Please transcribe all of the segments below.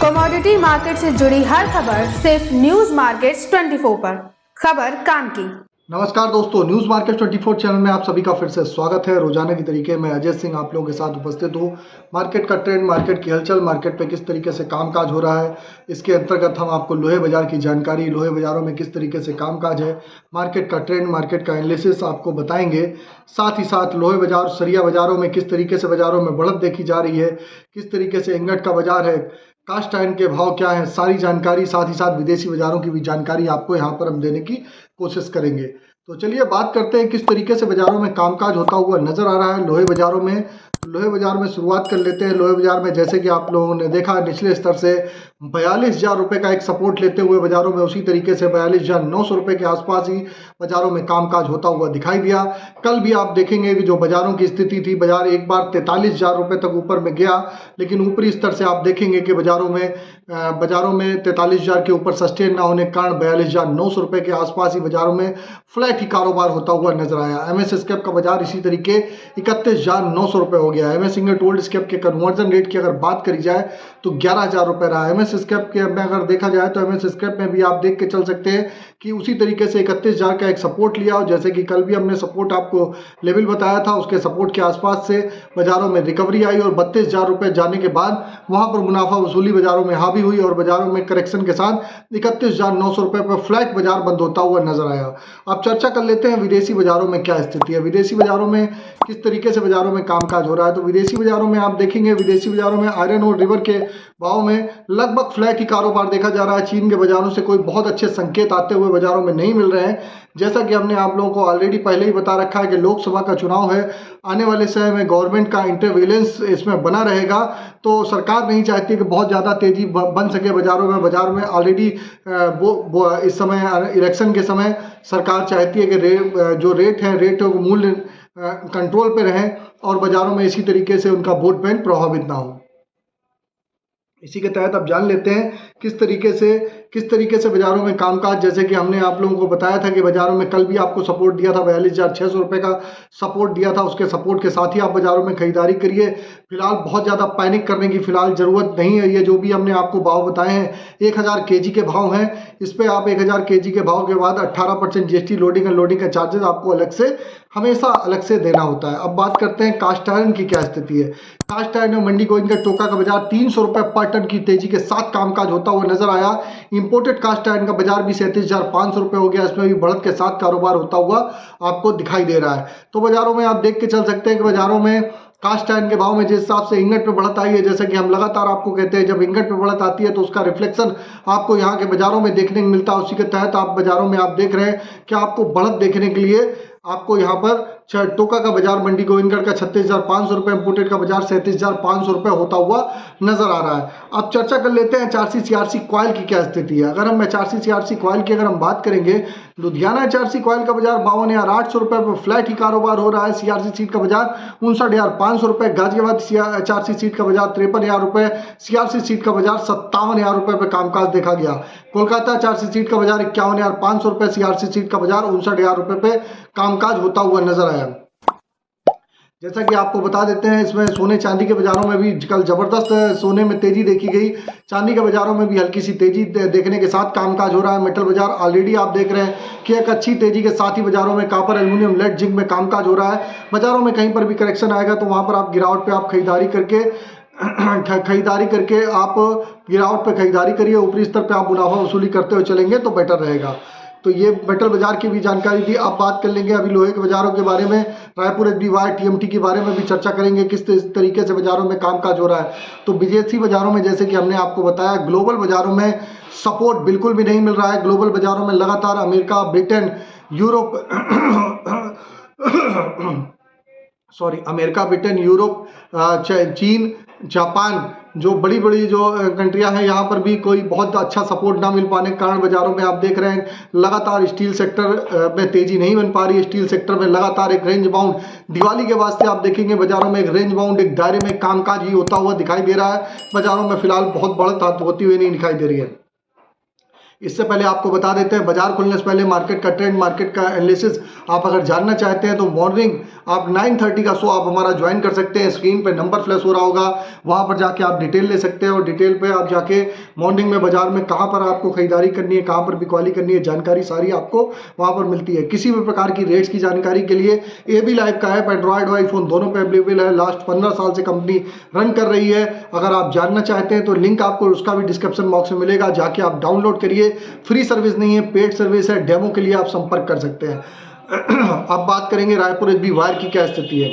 Commodity market से जुड़ी हर खबर सिर्फ न्यूज मार्केट्स 24 पर। खबर काम की। नमस्कार दोस्तों, न्यूज मार्केट 24 चैनल में आप सभी का फिर से स्वागत है। रोजाना की तरीके मैं अजय सिंह आप लोगों के साथ उपस्थित हूँ। मार्केट का ट्रेंड, मार्केट की हलचल, मार्केट पे किस तरीके से कामकाज हो रहा है, इसके अंतर्गत हम आपको लोहे बाजार की जानकारी, लोहे बाजारों में किस तरीके से कामकाज है, मार्केट का ट्रेंड, मार्केट का एनालिसिस आपको बताएंगे। साथ ही साथ लोहे बाजार, सरिया बाजारों में किस तरीके से बाजारों में बढ़त देखी जा रही है, किस तरीके से इंगट का बाजार है, कास्ट आयरन के भाव क्या है, सारी जानकारी, साथ ही साथ विदेशी बाजारों की भी जानकारी आपको यहाँ पर हम देने की कोशिश करेंगे। तो चलिए बात करते हैं किस तरीके से बाजारों में कामकाज होता हुआ नजर आ रहा है लोहे बाजारों में। लोहे बाजार में शुरुआत कर लेते हैं। लोहे बाजार में जैसे कि आप लोगों ने देखा, निचले स्तर से 42,000 रुपये का एक सपोर्ट लेते हुए बाजारों में उसी तरीके से 42,900 रुपये के आसपास ही बाजारों में कामकाज होता हुआ दिखाई दिया। कल भी आप देखेंगे कि जो बाजारों की स्थिति थी, बाजार एक बार 43,000 रुपये तक ऊपर में गया, लेकिन ऊपरी स्तर से आप देखेंगे कि बाजारों में 43,000 के ऊपर सस्टेन ना होने के कारण 42,900 रुपये के आसपास ही बाजारों में फ्लैट ही कारोबार होता हुआ नजर आया। एमएस स्क्रैप का बाजार इसी तरीके 31,900 रुपये हो गया। एमएस इंगट ओल्ड स्क्रैप के कन्वर्जन रेट की अगर बात करी जाए तो 11,000 रुपये रहा। एमएस स्क्रैप के में अगर देखा जाए तो एमएस स्क्रैप में भी आप देख के चल सकते हैं कि उसी तरीके से 31,000 का एक सपोर्ट लिया, और जैसे कि कल भी हमने सपोर्ट आपको लेवल बताया था, उसके सपोर्ट के आसपास से बाजारों में रिकवरी आई और 32,000 रुपये जाने के बाद वहां पर मुनाफा वसूली बाजारों में हावी हुई और बाजारों में करेक्शन के साथ 31,900 रुपये पर फ्लैट बाजार बंद होता हुआ नजर आया। अब चर्चा कर लेते हैं विदेशी बाजारों में क्या स्थिति है, विदेशी बाजारों में किस तरीके से बाजारों में कामकाज हो रहा है। तो विदेशी बाजारों में आप देखेंगे, विदेशी बाजारों में आयरन और रिवर के भाव में लगभग फ्लैट ही कारोबार देखा जा रहा है। चीन के बाजारों से कोई बहुत अच्छे संकेत आते हुए बाजारों में नहीं मिल रहे हैं। जैसा कि हमने आप लोगों को ऑलरेडी पहले ही बता रखा है कि लोकसभा का चुनाव है, आने वाले समय में गवर्नमेंट का इंटरविलेंस इसमें बना रहेगा, तो सरकार नहीं चाहती कि बहुत ज़्यादा तेजी बन सके बाजारों में। बाजार में ऑलरेडी इस समय इलेक्शन के समय सरकार चाहती है कि जो रेट है, रेट मूल्य कंट्रोल पे रहे और बाजारों में इसी तरीके से उनका वोट बैंक प्रभावित ना हो। इसी के तहत अब जान लेते हैं किस तरीके से बाजारों में कामकाज, जैसे कि हमने आप लोगों को बताया था कि बाजारों में कल भी आपको सपोर्ट दिया था, 42,600 रुपये का सपोर्ट दिया था। उसके सपोर्ट के साथ ही आप बाजारों में खरीदारी करिए। फिलहाल बहुत ज़्यादा पैनिक करने की फिलहाल ज़रूरत नहीं है। ये जो भी हमने आपको भाव बताए हैं, 1,000 kg के भाव हैं, इस पर आप 1,000 kg के भाव के बाद 18% GST लोडिंग एंड लोडिंग का चार्जेस आपको हमेशा अलग से देना होता है। अब बात करते हैं कास्ट आयरन की क्या स्थिति है। कास्ट आयरन में मंडी गोइंग का टोका का बाजार 300 रुपये पर टन की तेजी के साथ कामकाज होता हुआ नजर आया। इंपोर्टेड कास्ट आयरन का बाजार भी 37,500 रुपये हो गया, इसमें भी बढ़त के साथ कारोबार होता हुआ आपको दिखाई दे रहा है। तो बाजारों में आप देख के चल सकते हैं कि बाजारों में कास्ट आयरन के भाव में जिस हिसाब से इंगट पे बढ़त आई है, जैसे कि हम लगातार आपको कहते हैं, जब इंगट पे बढ़त आती है तो उसका रिफ्लेक्शन आपको यहाँ के बाजारों में देखने को मिलता है। उसी के तहत आप बाजारों में आप देख रहे हैं कि आपको बढ़त देखने के लिए आपको यहाँ पर टोका का बाजार मंडी गोविंदगढ़ का 36,500 रुपये, इंपोर्टेड का बाजार 37,500 रुपये होता हुआ नजर आ रहा है। अब चर्चा कर लेते हैं HRC CRC कॉइल की क्या स्थिति है। अगर हम HRC CRC कॉइल की अगर हम बात करेंगे, लुधियाना HRC कॉइल का बाजार 52,800 रुपये पर फ्लैट ही कारोबार हो रहा है। CRC सीट का बाजार 59,500 रुपये, गाजियाबाद HRC सीट का बाजार 53,000 रुपये, CRC सीट का बाजार 57,000 रुपये पर कामकाज देखा गया। कोलकाता HRC सीट का बाजार 51,500 रुपये, CRC सीट का बाजार 59,000 रुपये पे कामकाज होता हुआ नजर आया। जैसा कि आपको बता देते हैं, इसमें सोने चांदी के बाजारों में भी कल जबरदस्त सोने में तेजी देखी गई। चांदी के बाजारों में भी हल्की सी तेजी देखने के साथ कामकाज हो रहा है। मेटल बाजार ऑलरेडी आप देख रहे हैं कि एक अच्छी तेजी के साथ ही बाजारों में कॉपर, एल्यूमिनियम, लेड, जिंक में कामकाज हो रहा है। बाजारों में कहीं पर भी करेक्शन आएगा तो वहां पर आप गिरावट पे आप खरीदारी करिए। ऊपरी स्तर पे आप मुनाफा वसूली करते हुए चलेंगे तो बेटर रहेगा। तो ये मेटल बाजार की भी जानकारी थी। अब बात कर लेंगे अभी लोहे के बाजारों के बारे में। रायपुर SBY TMT के बारे में भी चर्चा करेंगे, किस तरीके से बाजारों में कामकाज हो रहा है। तो विदेशी बाजारों में जैसे कि हमने आपको बताया, ग्लोबल बाजारों में सपोर्ट बिल्कुल भी नहीं मिल रहा है। ग्लोबल बाजारों में लगातार अमेरिका, ब्रिटेन, यूरोप, चीन, जापान, जो बड़ी बड़ी जो कंट्रियां हैं, यहाँ पर भी कोई बहुत अच्छा सपोर्ट ना मिल पाने के कारण बाजारों में आप देख रहे हैं लगातार स्टील सेक्टर में तेजी नहीं बन पा रही है। स्टील सेक्टर में लगातार एक रेंज बाउंड, दिवाली के वास्ते आप देखेंगे बाजारों में एक रेंज बाउंड, एक दायरे में कामकाज ही होता हुआ दिखाई दे रहा है। बाजारों में फिलहाल बहुत बढ़त होती हुई नहीं दिखाई दे रही है। इससे पहले आपको बता देते हैं, बाजार खुलने से पहले मार्केट का ट्रेंड, मार्केट का एनालिसिस आप अगर जानना चाहते हैं तो मॉर्निंग आप 9:30 का शो आप हमारा ज्वाइन कर सकते हैं। स्क्रीन पे नंबर फ्लैश हो रहा होगा, वहां पर जाके आप डिटेल ले सकते हैं और डिटेल पे आप जाके मॉर्निंग में बाजार में कहां पर आपको खरीदारी करनी है, कहां पर बिकवाली करनी है, जानकारी सारी आपको वहां पर मिलती है। किसी भी प्रकार की रेट्स की जानकारी के लिए AB लाइव का ऐप एंड्रॉयड और आईफोन दोनों पे अवेलेबल है। लास्ट 15 साल से कंपनी रन कर रही है। अगर आप जानना चाहते हैं तो लिंक आपको उसका भी डिस्क्रिप्शन बॉक्स में मिलेगा, जाके आप डाउनलोड करिए। फ्री सर्विस नहीं है, पेड सर्विस है। डेमो के लिए आप संपर्क कर सकते हैं। अब बात करेंगे रायपुर एचबी वायर की क्या स्थिति है।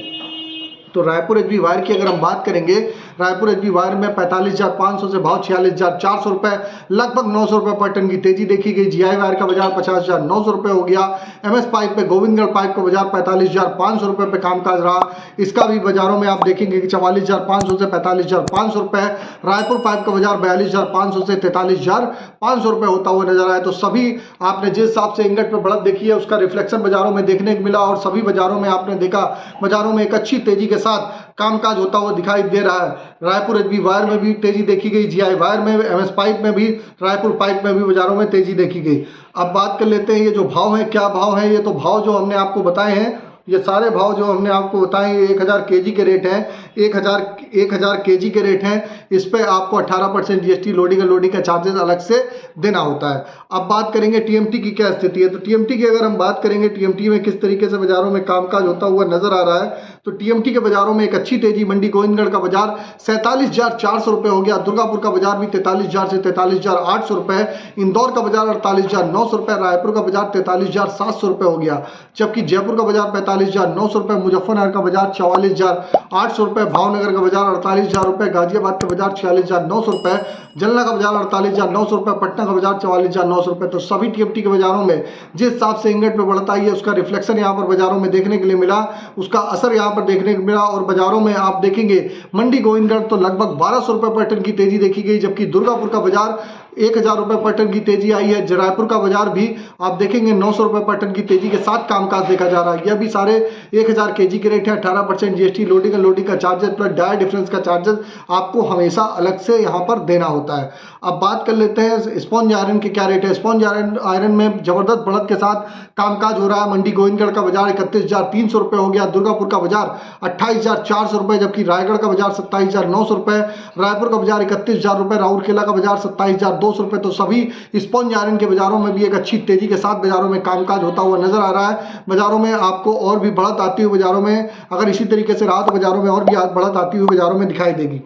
तो रायपुर एचबी वायर की अगर हम बात करेंगे, रायपुर एचबी वायर में 45,500 से भाव 46,400 रुपए, लगभग 900 रुपए पर टन की तेजी देखी गई। जीआई वायर का बाजार 50,900 रुपए हो गया। एमएस पाइप पे गोविंदगढ़ पाइप का बाजार 45,500 रुपए पे कामकाज रहा। इसका भी बाजारों में आप देखेंगे कि 44,500 से 45,500 रुपए। रायपुर पाइप का बाजार 42,500 से 43,500 रुपए होता हुआ नजर आया। तो सभी आपने जिस हिसाब से इंगट पे बढ़त देखी है उसका रिफ्लेक्शन बाजारों में देखने को मिला और सभी बाजारों में आपने देखा बाजारों में एक अच्छी तेजी के साथ कामकाज होता हुआ दिखाई दे रहा है। रायपुर एचबी वायर में भी तेजी देखी गई, जीआई वायर में, एमएस पाइप में भी, रायपुर पाइप में भी बाजारों में तेजी देखी गई। अब बात कर लेते हैं ये जो भाव है, क्या भाव है। ये तो भाव जो हमने आपको बताए हैं, ये सारे भाव जो हमने आपको बताए, 1000 केजी के रेट हैं। 1000 केजी के रेट हैं। इस पे आपको 18% जीएसटी लोडिंग का चार्जेस अलग से देना होता है। अब बात करेंगे टीएमटी की क्या स्थिति है। तो टीएमटी की अगर हम बात करेंगे, टीएमटी में किस तरीके से बाजारों में कामकाज होता हुआ नजर आ रहा है, तो टीएमटी के बाजारों में एक अच्छी तेजी। मंडी गोविंदगढ़ का बाजार 47,400 रुपए हो गया। दुर्गापुर का बाजार भी 43,000 से 43,800 रुपए। इंदौर का बाजार 48,900 रुपए। रायपुर का बाजार 43,700 रुपए हो गया। जबकि जयपुर का बाजार 45,900 रुपए, मुजफ्फरनगर का बाजार 44,800 रुपए, भावनगर का बाजार 48,000 रुपए, गाजियाबाद का बाजार 46,900 रुपए, जलना का बाजार 48,900 रुपए, पटना का बाजार 44,900 रुपए। तो सभी टीएमटी के बाजारों में जिस हिसाब से इंगट में बढ़ता है उसका रिफ्लेक्शन यहाँ पर बाजारों में देखने के लिए मिला, उसका असर यहाँ पर देखने को मिला। और बाजारों में आप देखेंगे मंडी गोविंदगढ़ तो लगभग 1200 रुपए पर टन की तेजी देखी गई, जबकि दुर्गापुर का बाजार 1000 रुपए पर टन की तेजी आई है। रायपुर का बाजार भी आप देखेंगे 900 रुपए पर टन की तेजी के साथ कामकाज देखा जा रहा है। यह भी सारे 1000 केजी के रेट है। 18% जीएसटी लोडिंग का चार्जेस प्लस डायर डिफरेंस का चार्जेस आपको हमेशा अलग से यहाँ पर देना होता है। अब बात कर लेते हैं स्पॉन्ज आयरन के क्या रेट है। स्पॉन्ज आयरन में जबरदस्त बढ़त के साथ कामकाज हो रहा है। मंडी गोविंदगढ़ का बाजार 31,300 रुपए हो गया। दुर्गापुर का बाजार 28,400 रुपए, जबकि रायगढ़ का बाजार 27,900 रुपए, रायपुर का बाजार 31,000 रुपए, राउरकेला का बाजार 27,200 रुपए। तो सभी स्पॉन्ज आयरन के बाजारों में भी एक अच्छी तेजी के साथ बाजारों में कामकाज होता हुआ नजर आ रहा है। बाजारों में आपको और भी बढ़त आती हुई बाजारों में, अगर इसी तरीके से रहा तो बाजारों में और भी बढ़त आती हुई बाजारों में दिखाई देगी।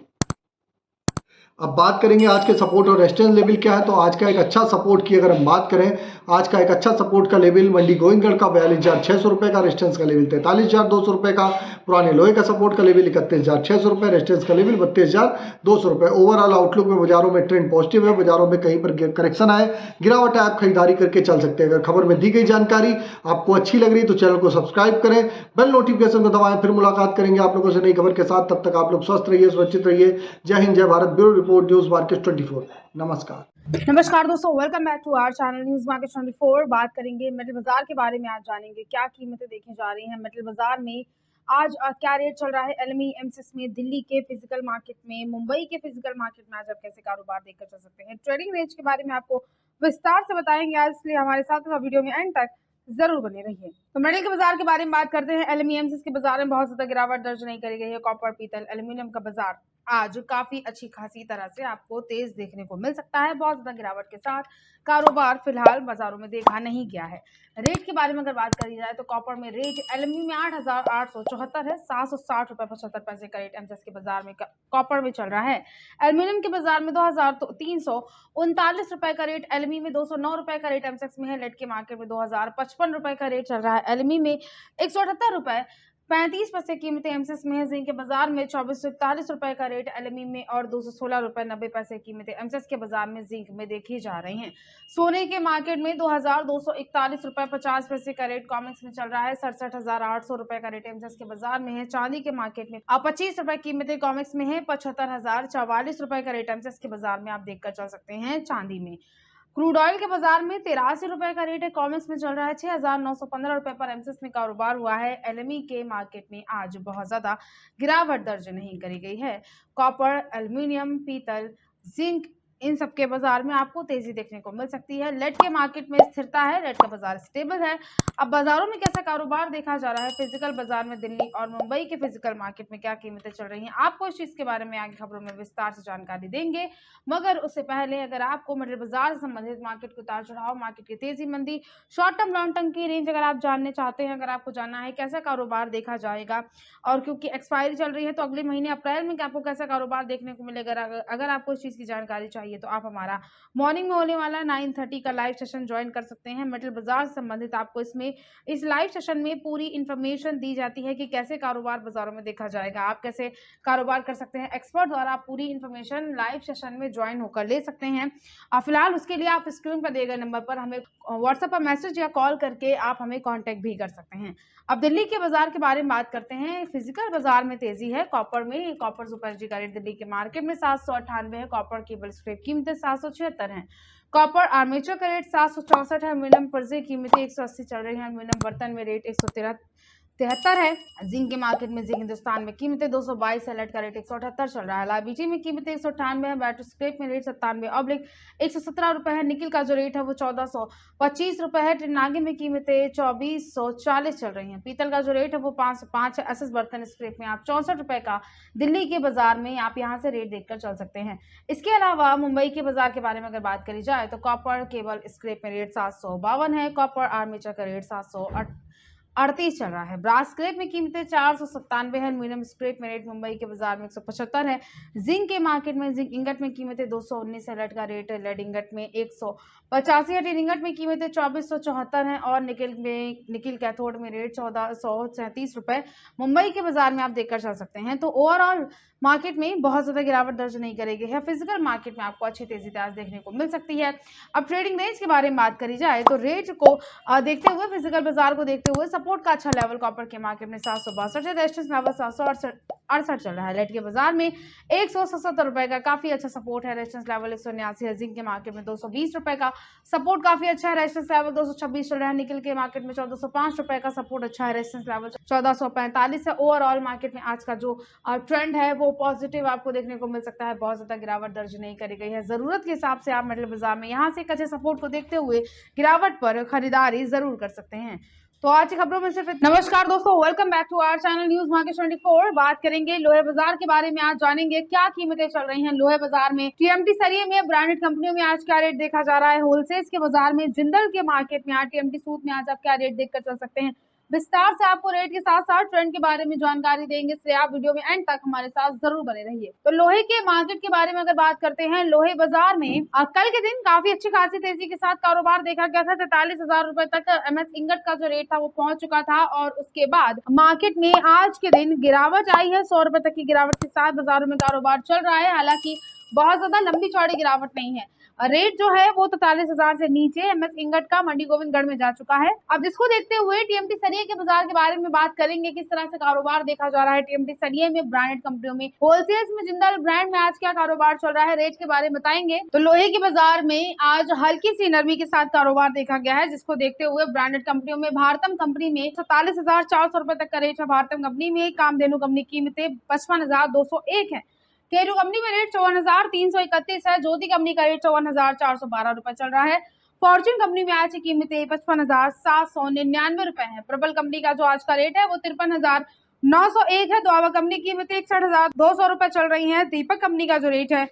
अब बात करेंगे आज के सपोर्ट और रेजिस्टेंस लेवल क्या है। तो आज का एक अच्छा सपोर्ट की अगर हम बात करें, आज का एक अच्छा सपोर्ट का लेवल मंडी गोविंदगढ़ का 42,600 रुपए का, रेजिस्टेंस का लेवल 43,200 रुपए का। पुराने लोहे का सपोर्ट का लेवल 31,600 रुपए, रेजिस्टेंस का लेवल 32,200 रुपए। ओवरऑल आउटलुक में बाजारों में ट्रेंड पॉजिटिव है। बाजारों में कहीं पर करेक्शन आए, गिरावट है, आप खरीदारी करके चल सकते हैं। अगर खबर में दी गई जानकारी आपको अच्छी लग रही तो चैनल को सब्सक्राइब करें, बेल नोटिफिकेशन को दबाएं। फिर मुलाकात करेंगे आप लोगों से नई खबर के साथ। तब तक आप लोग स्वस्थ रहिए, सुरक्षित रहिए। जय हिंद, जय Bharat. Bureau report, news market 24। नमस्कार दोस्तों, welcome back to our channel news market 24। बात करेंगे मेटल बाजार के बारे में। आज जानेंगे क्या कीमतें देखी जा रही हैं मेटल बाजार में। आज क्या रेट चल रहा है एलएमई एमसीएक्स में, दिल्ली के फिजिकल मार्केट में, मुंबई के फिजिकल मार्केट में आज आप कैसे कारोबार देखकर चल सकते हैं। ट्रेडिंग रेंज के बारे में आपको विस्तार से बताएंगे आज, इसलिए हमारे साथ वीडियो में एंड तक जरूर बने रहिए। तो मेटल के बाजार के बारे में बात करते हैं। एलएमई एमसीएक्स के बाजार में बहुत ज्यादा गिरावट दर्ज नहीं करी गई है। कॉपर, पीतल, एल्यूमिनियम का बाजार आज काफी अच्छी खासी तरह से आपको तेज देखने को मिल सकता है। बहुत ज्यादा गिरावट के साथ कारोबार फिलहाल बाजारों में देखा नहीं गया है। रेट के बारे में अगर बात करी जाए तो कॉपर में रेट एलएमई में 8,874 है। 760 रुपए 75 पैसे का रेट एमसीएक्स के बाजार में कॉपर में चल रहा है। एल्यूमिनियम के बाजार में 2,339 रुपए का रेट, एलएमई में 209 रुपए का रेट एमसीएक्स में है। लेड के मार्केट में 2,055 रुपए का रेट चल रहा है। एलएमई में 178 रुपए 35 पैसे कीमतें एमसीएक्स में है। जिंक के बाजार में 2441 रुपए का रेट एलएमई में और 216 रुपए 90 पैसे कीमतें एमसीएक्स के बाजार में जिंक में देखी जा रही हैं। सोने के मार्केट में 2,241 रुपए 50 पैसे का रेट कॉमेक्स में चल रहा है। 67,800 रुपए का रेट एमसीएक्स के बाजार में है। चांदी के मार्केट में 25 रुपए कीमतें कॉमेक्स में है। 75,044 रुपए का रेट एमसीएक्स के बाजार में आप देखकर चल सकते हैं चांदी में। क्रूड ऑयल के बाजार में 83 रुपए का रेट है, कॉमेक्स में चल रहा है। 6,915 रुपए पर एमसीएक्स में कारोबार हुआ है। एलएमई के मार्केट में आज बहुत ज्यादा गिरावट दर्ज नहीं करी गई है। कॉपर, एल्यूमिनियम, पीतल, जिंक इन सब के बाजार में आपको तेजी देखने को मिल सकती है। लेड के मार्केट में स्थिरता है, लेड का बाजार स्टेबल है। अब बाजारों में कैसा कारोबार देखा जा रहा है, फिजिकल बाजार में दिल्ली और मुंबई के फिजिकल मार्केट में क्या कीमतें चल रही हैं, आपको इस चीज के बारे में आगे खबरों में विस्तार से जानकारी देंगे। मगर उससे पहले अगर आपको मेटल बाजार से संबंधित मार्केट के उतार चढ़ाव, मार्केट की तेजी मंदी, शॉर्ट टर्म लॉन्ग टर्म की रेंज अगर आप जानने चाहते हैं, अगर आपको जानना है कैसा कारोबार देखा जाएगा और क्योंकि एक्सपायरी चल रही है तो अगले महीने अप्रैल में आपको कैसा कारोबार देखने को मिलेगा, अगर आपको इस चीज की जानकारी चाहिए तो आप हमारा मॉर्निंग में होने वाला 9:30 का लाइव सेशन ज्वाइन कर सकते हैं। मेटल बाजार से संबंधित आपको इस लाइव सेशन में पूरी इंफॉर्मेशन दी जाती है कि कैसे कारोबार बाजारों में देखा जाएगा, आप कैसे कारोबार कर सकते हैं। एक्सपर्ट द्वारा आप पूरी इंफॉर्मेशन लाइव सेशन में ज्वाइन होकर ले सकते हैं। फिलहाल उसके लिए आप स्क्रीन पर दिए गए नंबर पर हमें व्हाट्सएप पर मैसेज या कॉल करके आप हमें कांटेक्ट भी कर सकते हैं। अब दिल्ली के बाजार के बारे में बात करते हैं। फिजिकल बाजार में तेजी है। कॉपर सुपर एचडी का रेट दिल्ली के मार्केट में 798 है। कॉपर केबल स्क्रैप कीमतें 776 है। कॉपर आर्मेचर का रेट 764 है। एल्यूमिनियम पर्जे कीमतें 180 चल रही है। एल्यूमिनियम बर्तन में रेट 173 है। जिंक के मार्केट में जिंक हिंदुस्तान में कीमतें 222 है। लेड का रेट 178 चल रहा है। लाइबिटी में कीमतें 198 है। बैटरी स्क्रैप में रेट 97/117 रुपए है। निकल का जो रेट है वो 1425 रुपए है। टिनागे में कीमतें 2440 चल रही हैं। पीतल का जो रेट है वो 505 है। एसएस बर्तन स्क्रैप में आप 64 रुपए का दिल्ली के बाजार में आप यहाँ से रेट देखकर चल सकते हैं। इसके अलावा मुंबई के बाजार के बारे में अगर बात करी जाए तो कॉपर केबल स्क्रैप में रेट 752 है। कॉपर आर्मेचर का रेट 738 चल रहा है। ब्रास स्क्रैप में कीमतें 497 है। एल्यूमिनियम स्क्रैप में रेट मुंबई के बाजार में 175 है। जिंक के मार्केट में जिंक इंगट में कीमतें 219 है। लेड का रेट है लेड इंगट में 185 है। टिन इंगट में कीमतें 2474 है और निकिल कैथोड में रेट 1437 रुपए मुंबई के बाजार में आप देखकर चल सकते हैं। तो ओवरऑल मार्केट में बहुत ज्यादा गिरावट दर्ज नहीं करेगी है। फिजिकल मार्केट में आपको अच्छी तेजी आज देखने को मिल सकती है। अब ट्रेडिंग रेंज के बारे में बात करी जाए तो रेट को देखते हुए, फिजिकल बाजार को देखते हुए सपोर्ट का अच्छा लेवल कॉपर के मार्केट में 762 है। रेजिस्टेंस लेवल 768 चल रहा है। लेड के बाजार में 177 रुपए का काफी अच्छा सपोर्ट है। रेजिस्टेंस लेवल 189 है। जिंक के मार्केट में 220 रुपए का सपोर्ट काफी अच्छा है। रेजिस्टेंस लेवल 226 चल रहा है। निकल के मार्केट में 1405 रुपए का सपोर्ट अच्छा है। रेजिस्टेंस लेवल 1445 है। ओवरऑल मार्केट में आज का जो ट्रेंड है वो पॉजिटिव आपको देखने को मिल सकता है। बहुत ज्यादा गिरावट दर्ज नहीं करी गई है। जरूरत के हिसाब से आप मेटल बाजार में यहाँ से एक अच्छे सपोर्ट को देखते हुए गिरावट पर खरीदारी जरूर कर सकते हैं। तो आज की खबरों में सिर्फ नमस्कार दोस्तों, welcome back to our channel news market 24। बात करेंगे लोहे बाजार के बारे में। आज जानेंगे क्या कीमतें चल रही हैं लोहे बाजार में। टीएमटी सरिये में ब्रांडेड कंपनियों में आज क्या रेट देखा जा रहा है। होलसेल्स के बाजार में जिंदल के मार्केट में आज टीएमटी सूत में आज आप क्या रेट देखकर चल सकते हैं। विस्तार से आपको रेट के साथ साथ ट्रेंड के बारे में जानकारी देंगे, इसलिए आप वीडियो में एंड तक हमारे साथ जरूर बने रहिए। तो लोहे के मार्केट के बारे में अगर बात करते हैं, लोहे बाजार में कल के दिन काफी अच्छी खासी तेजी के साथ कारोबार देखा गया था। 43,000 रुपए तक एमएस इंगट का जो रेट था वो पहुंच चुका था और उसके बाद मार्केट में आज के दिन गिरावट आई है। 100 रुपए तक की गिरावट के साथ बाजारों में कारोबार चल रहा है। हालांकि बहुत ज्यादा लंबी चौड़ी गिरावट नहीं है। रेट जो है वो 43,000 से नीचे एमएस इंगट का मंडी गोविंदगढ़ में जा चुका है। अब जिसको देखते हुए टीएमटी सरिये के बाजार के बारे में बात करेंगे, किस तरह से कारोबार देखा जा रहा है टीएमटी सरिये में ब्रांडेड कंपनियों में। होलसेल्स में जिंदल ब्रांड में आज क्या कारोबार चल रहा है, रेट के बारे में बताएंगे। तो लोहे के बाजार में आज हल्की सी नरमी के साथ कारोबार देखा गया है, जिसको देखते हुए ब्रांडेड कंपनियों में भारतम कंपनी में 47,400 रुपए तक का रेट है। भारतम कंपनी में कामधेनु कंपनी की कीमतें 55,201 है। केरू कंपनी में रेट 54,331 है। ज्योति कंपनी का रेट 54,412 रुपए चल रहा है। फॉर्च्यून कंपनी में आज की कीमतें 55,799 रुपए है। प्रबल कंपनी का जो आज का रेट है वो 53,901 है। दुआवा कंपनी की कीमतें 61,200 रुपए चल रही है। दीपक कंपनी का जो रेट है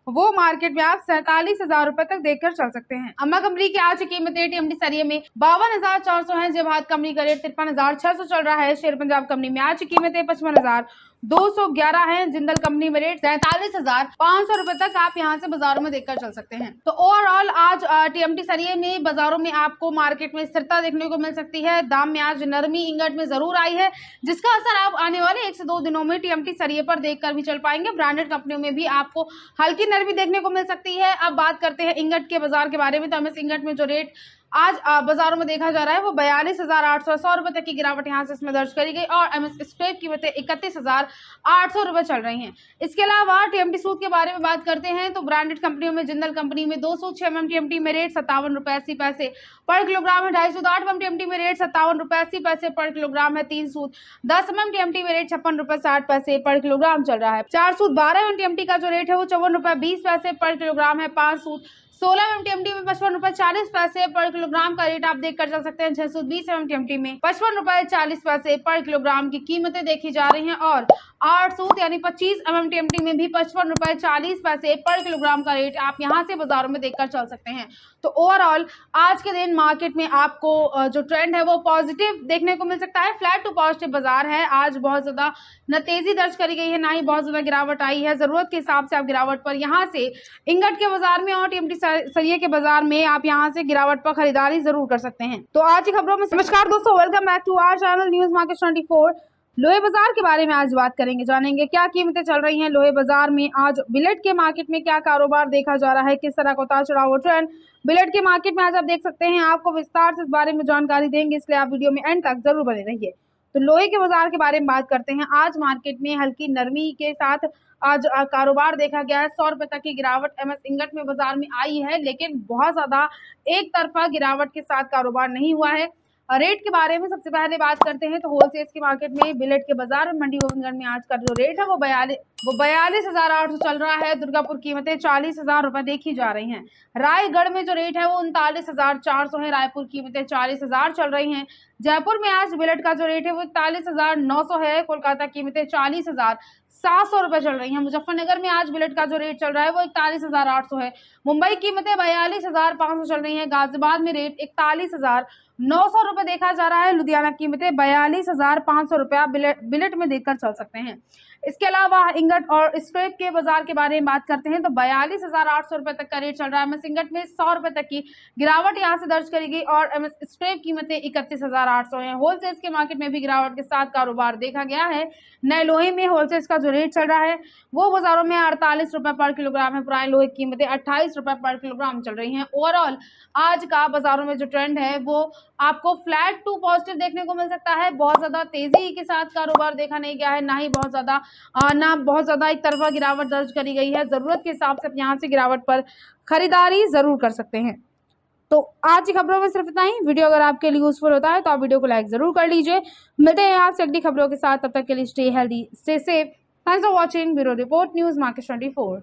वो मार्केट में आप 47,000 रुपए तक देखकर चल सकते हैं। अम्मा कंपनी की आज की कीमतें टीएमटी सरिये में 52,400 है। जवाहर कंपनी का रेट 53,600 चल रहा है। शेर पंजाब कंपनी में आज की कीमतें 55,211 है। जिंदल कंपनी में रेट 43,500 रुपए तक आप यहां से बाजारों में देखकर चल सकते हैं। तो ओवरऑल आज टीएमटी सरिये में बाजारों में आपको मार्केट में स्थिरता देखने को मिल सकती है। दाम में आज नरमी इंगट में जरूर आई है, जिसका असर आप आने वाले 1 से 2 दिनों में टीएमटी सरिये पर देखकर भी चल पाएंगे। ब्रांडेड कंपनियों में भी आपको हल्की नरमी देखने को मिल सकती है। अब बात करते हैं इंगट के बाजार के बारे में। तो एमएस इंगट में जो रेट आज बाजारों में देखा जा रहा है वो 42,800 रुपए तक की गिरावट यहाँ से इसमें दर्ज करी गई और एमएस स्क्रैप कीमतें 31,800 रुपए चल रही हैं। इसके अलावा टीएमटी सूद के बारे में बात करते हैं तो ब्रांडेड कंपनियों में जिंदल कंपनी में 2 सूद 6 mm टीएमटी में रेट 57 रुपए 80 पैसे पर किलोग्राम है। 2.5 सूद 8 mm टीएमटी में रेट 57 रुपए 80 पैसे पर किलोग्राम है। 3 सूद 10 mm टीएमटी में रेट 56 रुपए 60 पैसे पर किलोग्राम चल रहा है। 4 सूद 12 mm टीएमटी का जो रेट है वो 54 रुपए 20 पैसे पर किलोग्राम है। 5 सूद 16 mm टीएमटी में 55 रुपए 40 पैसे पर किलोग्राम का रेट आप देख कर चल सकते हैं। 6 सूद 20 mm टीएमटी में 55 रुपए 40 पैसे पर किलोग्राम की कीमतें देखी जा रही हैं और 8 सूद यानी 25 mm टीएमटी में भी 55 रुपए 40 पैसे पर किलोग्राम का रेट आप यहां से बाजारों में देखकर चल सकते हैं। तो ओवरऑल आज के दिन मार्केट में आपको जो ट्रेंड है वो पॉजिटिव देखने को मिल सकता है। फ्लैट टू पॉजिटिव बाजार है। आज बहुत ज्यादा न तेजी दर्ज करी गई है, ना ही बहुत ज्यादा गिरावट आई है। जरूरत के हिसाब से आप गिरावट पर यहाँ से इंगट के बाजार में और टीएमटी सरिये के बाजार में आप यहाँ से गिरावट पर खरीदारी जरूर कर सकते हैं। तो आज की खबरों में नमस्कार दोस्तों, welcome back to our channel news market 24। लोहे बाजार के बारे में आज बात करेंगे, जानेंगे क्या कीमतें चल रही हैं लोहे बाजार में। आज बिलेट के मार्केट में क्या कारोबार देखा जा रहा है, किस तरह का उतार चढ़ाव ट्रेंड बिलेट के मार्केट में आज आप देख सकते हैं। आपको विस्तार से इस बारे में जानकारी देंगे, इसलिए आप वीडियो में एंड तक जरूर बने रहिए। तो लोहे के बाजार के बारे में बात करते हैं। आज मार्केट में हल्की नरमी के साथ आज कारोबार देखा गया है। 100 रुपए तक की गिरावट एमएस इंगट में बाजार में आई है, लेकिन बहुत ज्यादा एक तरफा गिरावट के साथ कारोबार नहीं हुआ है। रेट के बारे में सबसे पहले बात करते हैं तो होलसेल के मार्केट में बिलेट के बाजार में मंडी गोविंदगंज में आज का जो रेट है वो 42,800 चल रहा है। दुर्गापुर कीमतें 40,000 रुपए देखी जा रही हैं। रायगढ़ में जो रेट है वो 39,400 है। रायपुर कीमतें 40,000 चल रही हैं। जयपुर में आज बिलेट का जो रेट है वो 41,900 है। कोलकाता कीमतें 40,700 रुपए चल रही हैं। मुजफ्फरनगर में आज बिलेट का जो रेट चल रहा है वो 41,800 है। मुंबई कीमतें 42,500 चल रही हैं। गाजियाबाद में रेट 41,900 रुपए देखा जा रहा है। लुधियाना कीमतें 42,500 रुपया बिलेट में देखकर चल सकते हैं। इसके अलावा इंगट और स्क्रैप के बाजार के बारे में बात करते हैं तो 42,800 रुपए तक का रेट चल रहा है। एमएस इंगट में 100 रुपए तक की गिरावट यहां से दर्ज करी गई और एमएस स्क्रैप कीमतें 31,800 है। होलसेल के मार्केट में भी गिरावट के साथ कारोबार देखा गया है। नए लोहे में होलसेल का जो रेट चल रहा है वो बाजारों में 48 रुपए पर किलोग्राम है। पुराने लोहे की कीमतें 28 रुपए पर किलोग्राम चल रही हैं। ओवरऑल आज का बाजारों में जो ट्रेंड है वो आपको फ्लैट टू पॉजिटिव देखने को मिल सकता है। बहुत ज्यादा तेजी के साथ कारोबार देखा नहीं गया है, ना ही बहुत ज्यादा एक तरफा गिरावट दर्ज करी गई है। जरूरत के हिसाब से यहाँ से गिरावट पर खरीदारी जरूर कर सकते हैं। तो आज की खबरों में सिर्फ इतना ही। वीडियो अगर आपके लिए यूजफुल होता है तो आप वीडियो को लाइक जरूर कर लीजिए। मिलते हैं आपसे अगली खबरों के साथ, तब तक के लिए stay healthy stay safe. Thanks for watching. Bureau report news market 24।